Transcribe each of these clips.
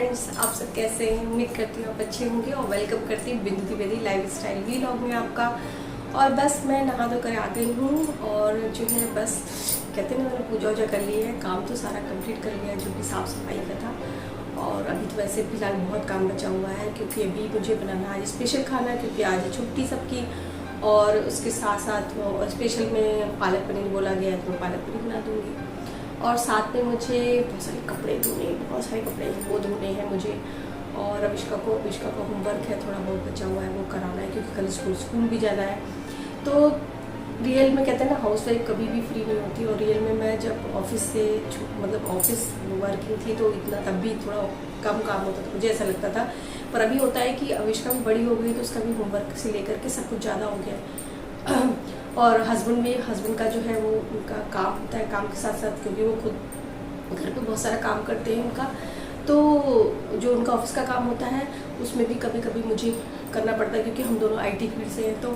Friends, आप सब कैसे हैं? उम्मीद करती हूँ आप अच्छे होंगे और वेलकम करती हूँ बिंदु द्विवेदी लाइफस्टाइल व्लॉग में आपका। और बस मैं नहा धोकर आ गई हूँ और जो है बस कहते हैं ना, मैंने पूजा वूजा कर ली है, काम तो सारा कंप्लीट कर लिया है जो कि साफ़ सफाई का था। और अभी तो वैसे फिलहाल बहुत काम बचा हुआ है क्योंकि अभी मुझे बनाना आज स्पेशल खाना है क्योंकि आज है छुट्टी सबकी। और उसके साथ साथ वो स्पेशल में पालक पनीर बोला गया है तो मैं पालक पनीर बना दूँगी। और साथ में मुझे बहुत सारे कपड़े धोने, बहुत सारे कपड़े हैं वो धोने हैं मुझे। और अविष्का का होमवर्क है, थोड़ा बहुत बचा हुआ है वो कराना है क्योंकि कल स्कूल भी जाना है। तो रियल में कहते हैं ना, हाउस वाइफ कभी भी फ्री नहीं होती। और रियल में मैं जब ऑफिस से मतलब ऑफिस वर्किंग थी तो इतना तब भी थोड़ा कम काम होता था, मुझे ऐसा लगता था। पर अभी होता है कि अविष्का भी बड़ी हो गई तो उसका भी होमवर्क से लेकर के सब कुछ ज़्यादा हो गया। और हस्बैंड का जो है वो उनका काम होता है, काम के साथ साथ क्योंकि वो खुद घर पे बहुत सारा काम करते हैं उनका, तो जो उनका ऑफिस का काम होता है उसमें भी कभी कभी मुझे करना पड़ता है क्योंकि हम दोनों आईटी फील्ड से हैं। तो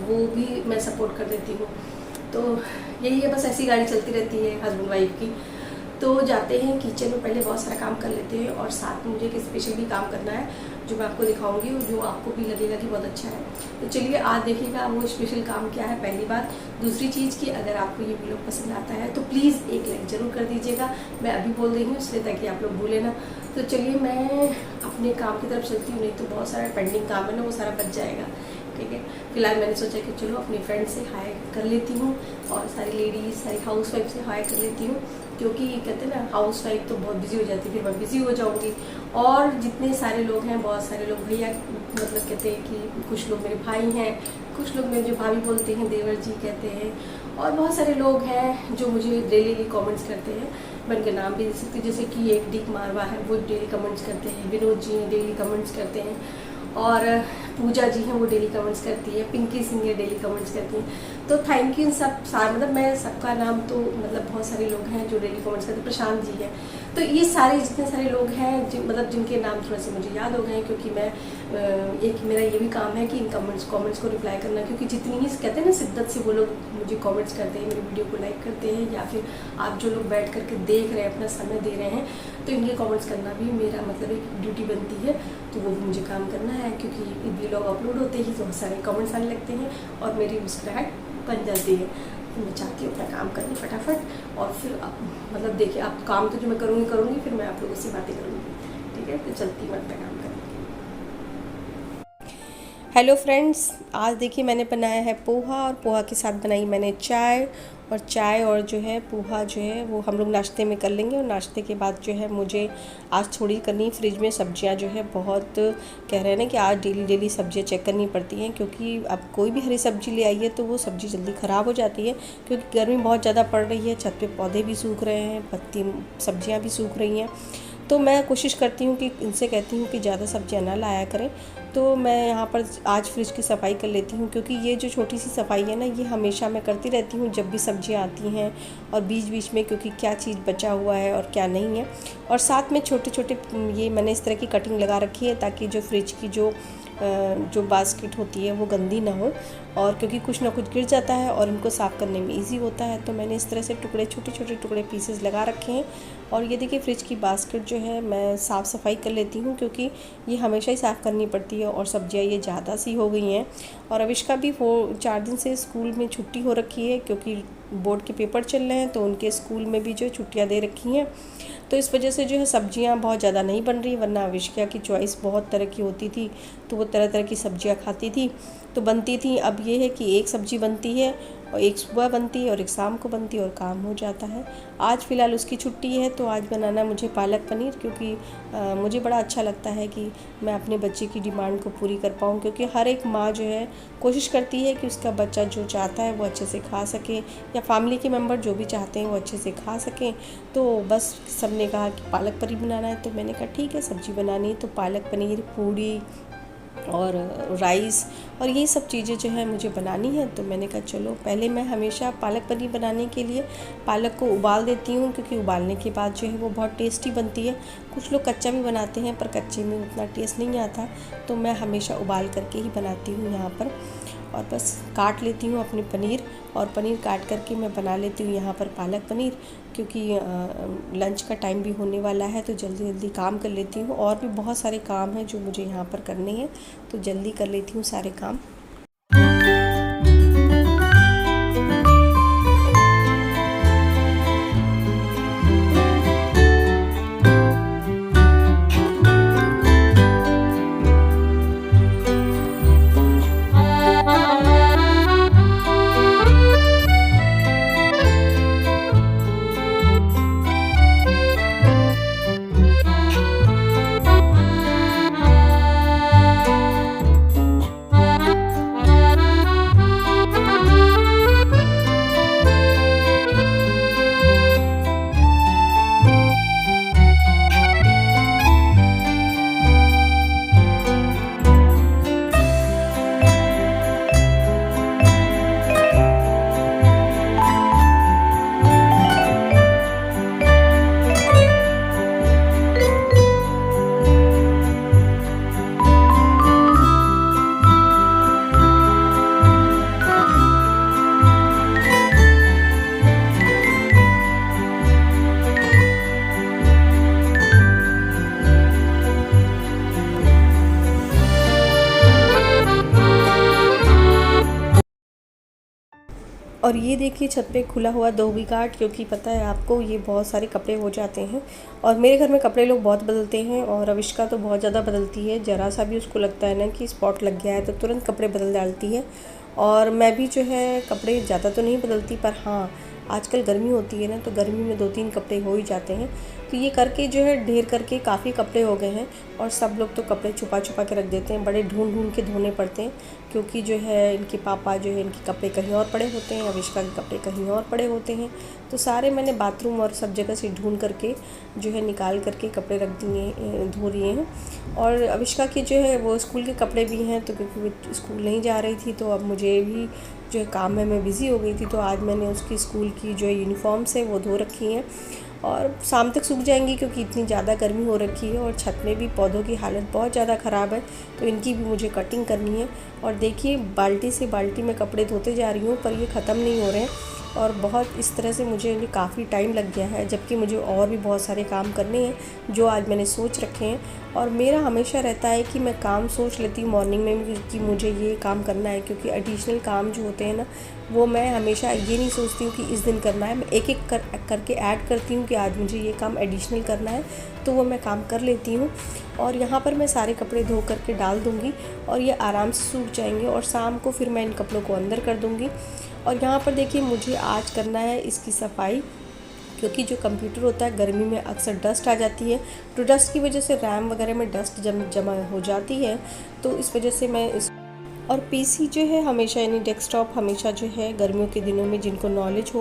वो भी मैं सपोर्ट कर देती हूँ। तो यही है, बस ऐसी गाड़ी चलती रहती है हस्बैंड वाइफ की। तो जाते हैं किचन में, पहले बहुत सारा काम कर लेते हैं और साथ में मुझे एक स्पेशल भी काम करना है जो मैं आपको दिखाऊंगी और जो आपको भी लगेगा कि बहुत अच्छा है। तो चलिए आज देखिएगा वो स्पेशल काम क्या है, पहली बात। दूसरी चीज़ कि अगर आपको ये वीडियो पसंद आता है तो प्लीज़ एक लाइक ज़रूर कर दीजिएगा, मैं अभी बोल रही हूँ इसलिए ताकि आप लोग भूलें ना। तो चलिए मैं अपने काम की तरफ चलती हूँ, नहीं तो बहुत सारा पेंडिंग काम है ना वो सारा बच जाएगा। ठीक है, फिलहाल मैंने सोचा कि चलो अपने फ्रेंड से हाय कर लेती हूँ और सारी लेडीज सारी हाउस वाइफ से हाय कर लेती हूँ क्योंकि कहते हैं ना हाउस वाइफ तो बहुत बिजी हो जाती है, फिर मैं बिजी हो जाऊँगी। और जितने सारे लोग हैं, बहुत सारे लोग भैया मतलब कहते हैं कि कुछ लोग मेरे भाई हैं, कुछ लोग मेरे जो भाभी बोलते हैं देवर जी कहते हैं, और बहुत सारे लोग हैं जो मुझे डेली कमेंट्स करते हैं। मैं उनके नाम भी दे सकती हूँ, जैसे कि एक डीक मारवा है वो डेली कमेंट्स करते हैं, विनोद जी डेली कमेंट्स करते हैं, और पूजा जी हैं वो डेली कमेंट्स करती है, पिंकी सिंह है डेली कमेंट्स करती हैं। तो थैंक यू इन सब सारे, मतलब मैं सबका नाम तो मतलब बहुत सारे लोग हैं जो डेली कमेंट्स करते हैं, प्रशांत जी हैं। तो ये सारे जितने सारे लोग हैं मतलब जिनके नाम थोड़े से मुझे याद हो गए हैं क्योंकि मैं एक मेरा ये भी काम है कि इन कमेंट्स को रिप्लाई करना, क्योंकि जितनी ही कहते हैं ना शिद्दत से वो लोग मुझे कमेंट्स करते हैं, मेरी वीडियो को लाइक करते हैं, या फिर आप जो लोग बैठ करके देख रहे हैं अपना समय दे रहे हैं, तो इनके कमेंट्स करना भी मेरा मतलब एक ड्यूटी बनती है। तो वो भी मुझे काम करना है क्योंकि वीडियो अपलोड होते ही बहुत सारे कमेंट्स आने लगते हैं और मेरी मुस्कुराहट बन जाती है। तो मैं चाहती हूँ अपना काम करनी फटाफट और फिर मतलब देखिए आप काम तो जो मैं करूँगी फिर मैं आप लोगों से बातें करूँगी। ठीक है, तो चलती हूँ अपना काम करने। हेलो फ्रेंड्स, आज देखिए मैंने बनाया है पोहा और पोहा के साथ बनाई मैंने चाय। और चाय और जो है पोहा जो है वो हम लोग नाश्ते में कर लेंगे। और नाश्ते के बाद जो है मुझे आज थोड़ी करनी फ्रिज में सब्जियां जो है बहुत कह रहे हैं ना कि आज डेली सब्जियां चेक करनी पड़ती हैं क्योंकि अब कोई भी हरी सब्जी ले आइए तो वो सब्ज़ी जल्दी ख़राब हो जाती है क्योंकि गर्मी बहुत ज़्यादा पड़ रही है, छत पे पौधे भी सूख रहे हैं, पत्ती सब्जियाँ भी सूख रही हैं। तो मैं कोशिश करती हूँ कि इनसे कहती हूँ कि ज़्यादा सब्जियाँ ना लाया करें। तो मैं यहाँ पर आज फ्रिज की सफाई कर लेती हूँ क्योंकि ये जो छोटी सी सफाई है ना ये हमेशा मैं करती रहती हूँ जब भी सब्जियाँ आती हैं और बीच बीच में, क्योंकि क्या चीज़ बचा हुआ है और क्या नहीं है। और साथ में छोटे छोटे ये मैंने इस तरह की कटिंग लगा रखी है ताकि जो फ्रिज की जो बास्केट होती है वो गंदी ना हो, और क्योंकि कुछ ना कुछ गिर जाता है और इनको साफ़ करने में इजी होता है। तो मैंने इस तरह से छोटे छोटे टुकड़े पीसेस लगा रखे हैं। और ये देखिए फ्रिज की बास्केट जो है मैं साफ़ सफाई कर लेती हूँ क्योंकि ये हमेशा ही साफ़ करनी पड़ती है और सब्जियाँ ये ज़्यादा सी हो गई हैं। और अविष्का भी वो 4 दिन से स्कूल में छुट्टी हो रखी है क्योंकि बोर्ड के पेपर चल रहे हैं, तो उनके स्कूल में भी जो छुट्टियाँ दे रखी हैं। तो इस वजह से जो है सब्जियां बहुत ज़्यादा नहीं बन रही, वरना अविष्का की चॉइस बहुत तरह की होती थी तो वो तरह तरह की सब्जियां खाती थी तो बनती थी। अब ये है कि एक सब्ज़ी बनती है और एक सुबह बनती है और एक शाम को बनती है और काम हो जाता है। आज फ़िलहाल उसकी छुट्टी है तो आज बनाना मुझे पालक पनीर, क्योंकि मुझे बड़ा अच्छा लगता है कि मैं अपने बच्चे की डिमांड को पूरी कर पाऊँ, क्योंकि हर एक माँ जो है कोशिश करती है कि उसका बच्चा जो चाहता है वो अच्छे से खा सके, या फैमिली के मेम्बर जो भी चाहते हैं वो अच्छे से खा सकें। तो बस सब ने कहा कि पालक पनीर बनाना है तो मैंने कहा ठीक है, सब्ज़ी बनानी है तो पालक पनीर, पूड़ी और राइस और ये सब चीज़ें जो है मुझे बनानी है। तो मैंने कहा चलो, पहले मैं हमेशा पालक पनीर बनाने के लिए पालक को उबाल देती हूँ क्योंकि उबालने के बाद जो है वो बहुत टेस्टी बनती है। कुछ लोग कच्चा भी बनाते हैं पर कच्चे में उतना टेस्ट नहीं आता, तो मैं हमेशा उबाल करके ही बनाती हूँ यहाँ पर। और बस काट लेती हूँ अपनी पनीर, और पनीर काट करके मैं बना लेती हूँ यहाँ पर पालक पनीर, क्योंकि लंच का टाइम भी होने वाला है तो जल्दी जल्दी काम कर लेती हूँ। और भी बहुत सारे काम हैं जो मुझे यहाँ पर करने हैं, तो जल्दी कर लेती हूँ सारे काम। और ये देखिए छत पे खुला हुआ धोबी घाट, क्योंकि पता है आपको ये बहुत सारे कपड़े हो जाते हैं, और मेरे घर में कपड़े लोग बहुत बदलते हैं, और अविष्का तो बहुत ज़्यादा बदलती है। ज़रा सा भी उसको लगता है ना कि स्पॉट लग गया है तो तुरंत कपड़े बदल डालती है। और मैं भी जो है कपड़े ज़्यादा तो नहीं बदलती, पर हाँ आजकल गर्मी होती है ना, तो गर्मी में 2-3 कपड़े हो ही जाते हैं। तो ये करके जो है ढेर करके काफ़ी कपड़े हो गए हैं, और सब लोग तो कपड़े छुपा छुपा के रख देते हैं, बड़े ढूंढ ढूंढ के धोने पड़ते हैं, क्योंकि जो है इनके पापा जो है इनके कपड़े कहीं और पड़े होते हैं, अविष्का के कपड़े कहीं और पड़े होते हैं। तो सारे मैंने बाथरूम और सब जगह से ढूंढ करके जो है निकाल करके कपड़े रख दिए, धो लिए हैं। और अविष्का की जो है वो स्कूल के कपड़े भी हैं, तो क्योंकि वो स्कूल नहीं जा रही थी तो अब मुझे भी जो है काम में मैं बिज़ी हो गई थी, तो आज मैंने उसकी स्कूल की जो यूनिफॉर्म्स है वो धो रखी हैं, और शाम तक सूख जाएंगी, क्योंकि इतनी ज़्यादा गर्मी हो रखी है। और छत में भी पौधों की हालत बहुत ज़्यादा ख़राब है, तो इनकी भी मुझे कटिंग करनी है। और देखिए बाल्टी से बाल्टी में कपड़े धोते जा रही हूँ, पर ये ख़त्म नहीं हो रहे हैं, और बहुत इस तरह से मुझे काफ़ी टाइम लग गया है, जबकि मुझे और भी बहुत सारे काम करने हैं जो आज मैंने सोच रखे हैं। और मेरा हमेशा रहता है कि मैं काम सोच लेती हूँ मॉर्निंग में कि मुझे ये काम करना है, क्योंकि एडिशनल काम जो होते हैं ना वो मैं हमेशा ये नहीं सोचती हूँ कि इस दिन करना है, मैं एक एक करके ऐड करती हूँ कि आज मुझे ये काम एडिशनल करना है, तो वो मैं काम कर लेती हूँ। और यहाँ पर मैं सारे कपड़े धो करके डाल दूँगी, और ये आराम से सूख जाएंगे, और शाम को फिर मैं इन कपड़ों को अंदर कर दूँगी। और यहाँ पर देखिए मुझे आज करना है इसकी सफाई, क्योंकि जो कंप्यूटर होता है गर्मी में अक्सर डस्ट आ जाती है, तो डस्ट की वजह से रैम वगैरह में डस्ट जमा हो जाती है, तो इस वजह से मैं इस और पीसी जो है हमेशा यानी डेस्कटॉप हमेशा जो है गर्मियों के दिनों में जिनको नॉलेज हो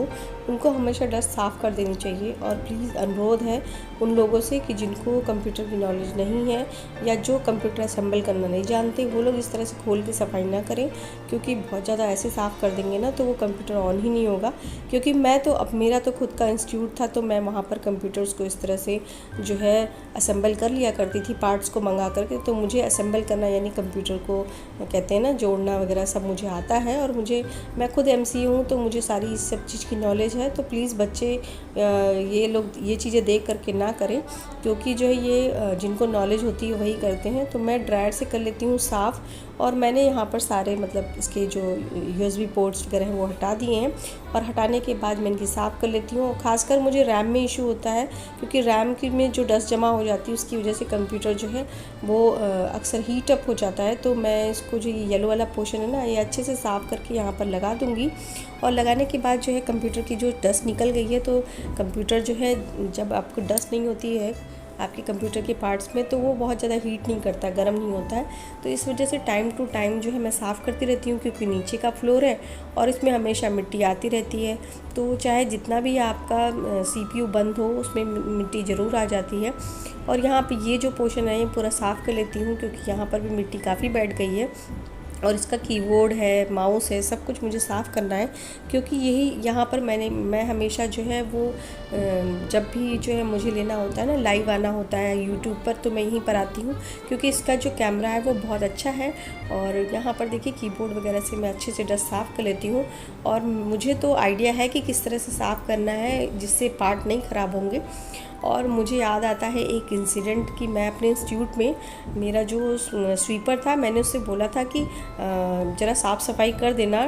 उनको हमेशा डस्ट साफ़ कर देनी चाहिए। और प्लीज़ अनुरोध है उन लोगों से कि जिनको कंप्यूटर की नॉलेज नहीं है या जो कंप्यूटर असेंबल करना नहीं जानते वो लोग इस तरह से खोल के सफाई ना करें, क्योंकि बहुत ज़्यादा ऐसे साफ़ कर देंगे ना तो वो कंप्यूटर ऑन ही नहीं होगा। क्योंकि मैं तो अब मेरा तो खुद का इंस्टीट्यूट था, तो मैं वहाँ पर कंप्यूटर्स को इस तरह से जो है असेंबल कर लिया करती थी पार्ट्स को मंगा करके। तो मुझे असेंबल करना यानी कंप्यूटर को कहते हैं ना जोड़ना वगैरह सब मुझे आता है, और मैं खुद एमसी हूँ तो मुझे सारी इस सब चीज़ की नॉलेज है। तो प्लीज़ बच्चे ये लोग ये चीज़ें देख करके ना करें, क्योंकि जो है ये जिनको नॉलेज होती है वही करते हैं। तो मैं ड्रायर से कर लेती हूँ साफ़, और मैंने यहाँ पर सारे मतलब इसके जो यूएसबी पोर्ट्स वगैरह हैं वो हटा दिए हैं, और हटाने के बाद मैं इनकी साफ़ कर लेती हूँ। खासकर मुझे रैम में इशू होता है, क्योंकि रैम की में जो डस्ट जमा हो जाती है उसकी वजह से कंप्यूटर जो है वो अक्सर हीट अप हो जाता है। तो मैं इसको जो ये येलो वाला पोर्शन है ना ये अच्छे से साफ़ करके यहाँ पर लगा दूँगी, और लगाने के बाद जो है कंप्यूटर की जो डस्ट निकल गई है, तो कंप्यूटर जो है जब आपको डस्ट नहीं होती है आपके कंप्यूटर के पार्ट्स में तो वो बहुत ज़्यादा हीट नहीं करता, गर्म नहीं होता है। तो इस वजह से टाइम टू टाइम जो है मैं साफ़ करती रहती हूँ, क्योंकि नीचे का फ्लोर है और इसमें हमेशा मिट्टी आती रहती है। तो चाहे जितना भी आपका CPU बंद हो उसमें मिट्टी ज़रूर आ जाती है। और यहाँ पे ये जो पोर्शन है ये पूरा साफ़ कर लेती हूँ, क्योंकि यहाँ पर भी मिट्टी काफ़ी बैठ गई है। और इसका कीबोर्ड है, माउस है, सब कुछ मुझे साफ़ करना है, क्योंकि यही यहाँ पर मैं हमेशा जो है वो जब भी जो है मुझे लेना होता है ना, लाइव आना होता है यूट्यूब पर, तो मैं यहीं पर आती हूँ, क्योंकि इसका जो कैमरा है वो बहुत अच्छा है। और यहाँ पर देखिए कीबोर्ड वगैरह से मैं अच्छे से डस्ट साफ़ कर लेती हूँ, और मुझे तो आइडिया है कि किस तरह से साफ़ करना है जिससे पार्ट नहीं ख़राब होंगे। और मुझे याद आता है एक इंसिडेंट कि मैं अपने इंस्टीट्यूट में, मेरा जो स्वीपर था, मैंने उससे बोला था कि ज़रा साफ़ सफाई कर देना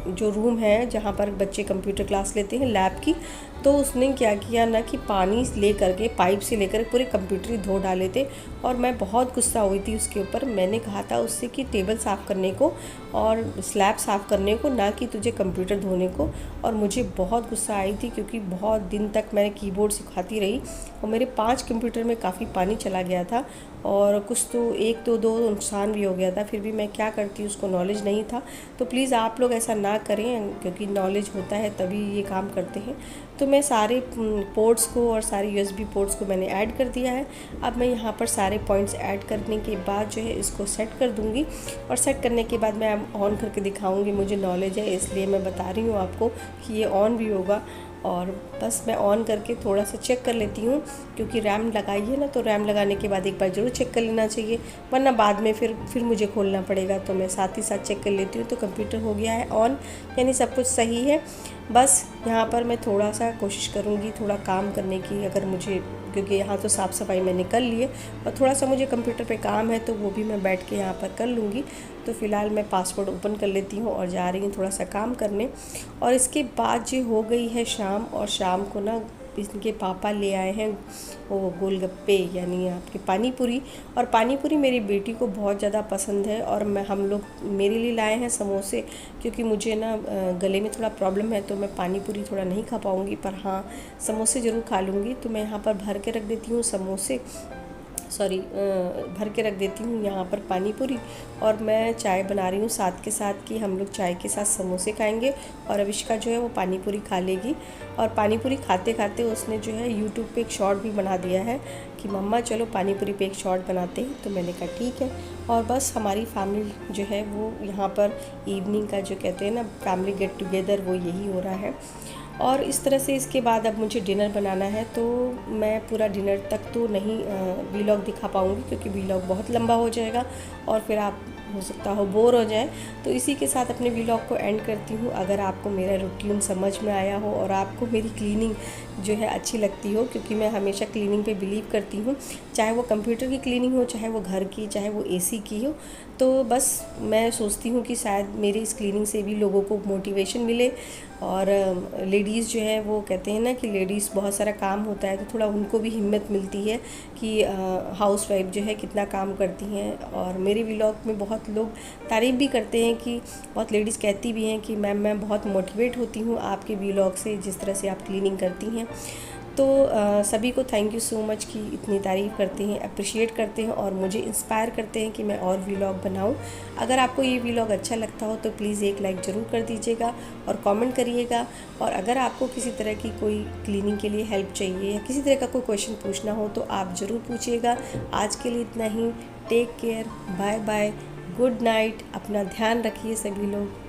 जो रूम है जहाँ पर बच्चे कंप्यूटर क्लास लेते हैं, लैब की। तो उसने क्या किया ना कि पानी ले करके, पाइप से लेकर पूरे कंप्यूटर ही धो डाले थे, और मैं बहुत गुस्सा हुई थी उसके ऊपर। मैंने कहा था उससे कि टेबल साफ़ करने को और स्लैब साफ़ करने को, ना कि तुझे कंप्यूटर धोने को। और मुझे बहुत गुस्सा आई थी, क्योंकि बहुत दिन तक मैंने कीबोर्ड सिखाती रही और मेरे 5 कंप्यूटर में काफ़ी पानी चला गया था, और कुछ तो एक तो 2 नुकसान भी हो गया था। फिर भी मैं क्या करती, उसको नॉलेज नहीं था। तो प्लीज़ आप लोग ऐसा ना करें, क्योंकि नॉलेज होता है तभी ये काम करते हैं। तो मैं सारे पोर्ट्स को और सारे USB पोर्ट्स को मैंने ऐड कर दिया है। अब मैं यहाँ पर सारे पॉइंट्स ऐड करने के बाद जो है इसको सेट कर दूँगी, और सेट करने के बाद मैं ऑन करके दिखाऊँगी। मुझे नॉलेज है इसलिए मैं बता रही हूँ आपको कि ये ऑन भी होगा। और बस मैं ऑन करके थोड़ा सा चेक कर लेती हूँ, क्योंकि रैम लगाई है ना, तो रैम लगाने के बाद एक बार ज़रूर चेक कर लेना चाहिए, वरना बाद में फिर मुझे खोलना पड़ेगा। तो मैं साथ ही साथ चेक कर लेती हूँ। तो कंप्यूटर हो गया है ऑन, यानी सब कुछ सही है। बस यहाँ पर मैं थोड़ा सा कोशिश करूँगी थोड़ा काम करने की, अगर मुझे, क्योंकि यहाँ तो साफ़ सफाई मैंने कर ली है, और थोड़ा सा मुझे कंप्यूटर पे काम है, तो वो भी मैं बैठ के यहाँ पर कर लूँगी। तो फ़िलहाल मैं पासवर्ड ओपन कर लेती हूँ और जा रही हूँ थोड़ा सा काम करने। और इसके बाद जो हो गई है शाम, और शाम को ना इनके पापा ले आए हैं वो गोलगप्पे, यानी आपके पानी पूरी। और पानी पूरी मेरी बेटी को बहुत ज़्यादा पसंद है, और हम लोग मेरे लिए लाए हैं समोसे, क्योंकि मुझे ना गले में थोड़ा प्रॉब्लम है, तो मैं पानी पूरी थोड़ा नहीं खा पाऊँगी, पर हाँ समोसे ज़रूर खा लूँगी। तो मैं यहाँ पर भर के रख देती हूँ समोसे, भर के रख देती हूँ यहाँ पर पानी पूरी। और मैं चाय बना रही हूँ साथ के साथ, कि हम लोग चाय के साथ समोसे खाएंगे, और अविष्का जो है वो पानी पूरी खा लेगी। और पानी पूरी खाते खाते उसने जो है यूट्यूब पे एक शॉर्ट भी बना दिया है कि मम्मा चलो पानी पूरी पे एक शॉर्ट बनाते हैं। तो मैंने कहा ठीक है। और बस हमारी फैमिली जो है वो यहाँ पर इवनिंग का जो कहते हैं ना फैमिली गेट टुगेदर, वो यही हो रहा है। और इस तरह से इसके बाद अब मुझे डिनर बनाना है, तो मैं पूरा डिनर तक तो नहीं वीलॉग दिखा पाऊँगी, क्योंकि वीलॉग बहुत लंबा हो जाएगा और फिर आप हो सकता हो बोर हो जाए। तो इसी के साथ अपने वीलॉग को एंड करती हूँ। अगर आपको मेरा रूटीन समझ में आया हो और आपको मेरी क्लीनिंग जो है अच्छी लगती हो, क्योंकि मैं हमेशा क्लीनिंग पे बिलीव करती हूँ, चाहे वो कंप्यूटर की क्लीनिंग हो, चाहे वो घर की, चाहे वो AC की हो। तो बस मैं सोचती हूँ कि शायद मेरी इस क्लीनिंग से भी लोगों को मोटिवेशन मिले। और लेडीज़ जो है वो कहते हैं ना कि लेडीज़ बहुत सारा काम होता है, तो थोड़ा उनको भी हिम्मत मिलती है कि हाउस वाइफ जो है कितना काम करती हैं। और मेरे व्लॉग में बहुत लोग तारीफ़ भी करते हैं, कि बहुत लेडीज़ कहती भी हैं कि मैम मैं बहुत मोटिवेट होती हूँ आपके व्लॉग से, जिस तरह से आप क्लीनिंग करती हैं। तो सभी को थैंक यू सो मच कि इतनी तारीफ़ करते हैं, अप्रिशिएट करते हैं, और मुझे इंस्पायर करते हैं कि मैं और व्लॉग बनाऊं। अगर आपको ये व्लॉग अच्छा लगता हो तो प्लीज़ एक लाइक ज़रूर कर दीजिएगा और कमेंट करिएगा। और अगर आपको किसी तरह की कोई क्लीनिंग के लिए हेल्प चाहिए या किसी तरह का कोई क्वेश्चन पूछना हो तो आप ज़रूर पूछिएगा। आज के लिए इतना ही। Take care, bye bye, good night, अपना ध्यान रखिए सभी लोग।